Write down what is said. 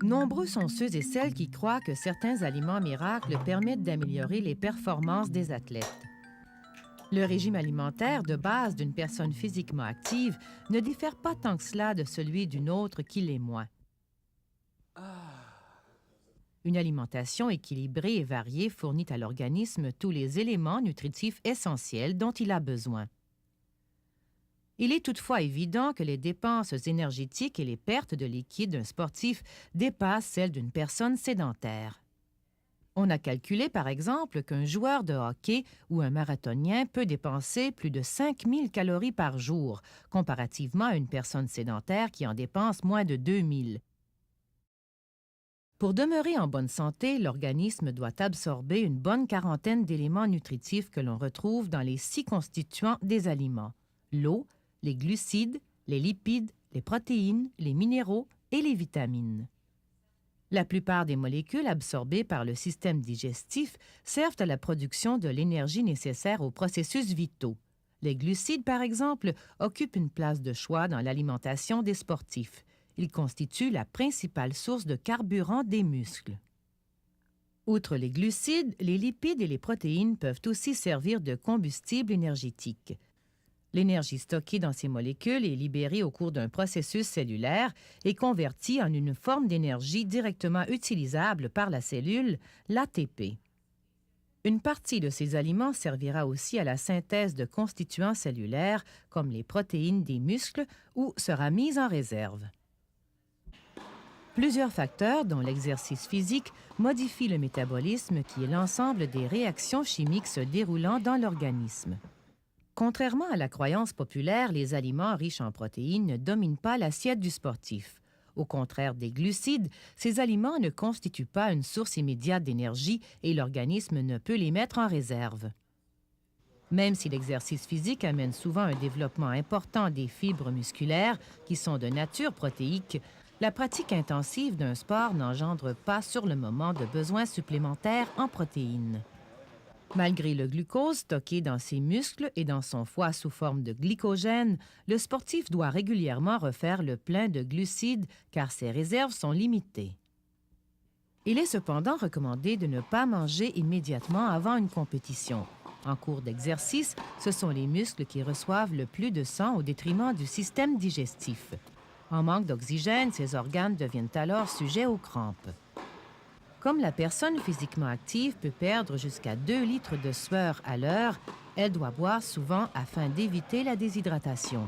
Nombreux sont ceux et celles qui croient que certains aliments miracles permettent d'améliorer les performances des athlètes. Le régime alimentaire de base d'une personne physiquement active ne diffère pas tant que cela de celui d'une autre qui l'est moins. Une alimentation équilibrée et variée fournit à l'organisme tous les éléments nutritifs essentiels dont il a besoin. Il est toutefois évident que les dépenses énergétiques et les pertes de liquide d'un sportif dépassent celles d'une personne sédentaire. On a calculé, par exemple, qu'un joueur de hockey ou un marathonien peut dépenser plus de 5000 calories par jour, comparativement à une personne sédentaire qui en dépense moins de 2000. Pour demeurer en bonne santé, l'organisme doit absorber une bonne quarantaine d'éléments nutritifs que l'on retrouve dans les 6 constituants des aliments: l'eau, les glucides, les lipides, les protéines, les minéraux et les vitamines. La plupart des molécules absorbées par le système digestif servent à la production de l'énergie nécessaire aux processus vitaux. Les glucides, par exemple, occupent une place de choix dans l'alimentation des sportifs. Ils constituent la principale source de carburant des muscles. Outre les glucides, les lipides et les protéines peuvent aussi servir de combustible énergétique. L'énergie stockée dans ces molécules est libérée au cours d'un processus cellulaire et convertie en une forme d'énergie directement utilisable par la cellule, l'ATP. Une partie de ces aliments servira aussi à la synthèse de constituants cellulaires, comme les protéines des muscles, ou sera mise en réserve. Plusieurs facteurs, dont l'exercice physique, modifient le métabolisme qui est l'ensemble des réactions chimiques se déroulant dans l'organisme. Contrairement à la croyance populaire, les aliments riches en protéines ne dominent pas l'assiette du sportif. Au contraire des glucides, ces aliments ne constituent pas une source immédiate d'énergie et l'organisme ne peut les mettre en réserve. Même si l'exercice physique amène souvent un développement important des fibres musculaires qui sont de nature protéique, la pratique intensive d'un sport n'engendre pas sur le moment de besoins supplémentaires en protéines. Malgré le glucose stocké dans ses muscles et dans son foie sous forme de glycogène, le sportif doit régulièrement refaire le plein de glucides car ses réserves sont limitées. Il est cependant recommandé de ne pas manger immédiatement avant une compétition. En cours d'exercice, ce sont les muscles qui reçoivent le plus de sang au détriment du système digestif. En manque d'oxygène, ces organes deviennent alors sujets aux crampes. Comme la personne physiquement active peut perdre jusqu'à 2 litres de sueur à l'heure, elle doit boire souvent afin d'éviter la déshydratation.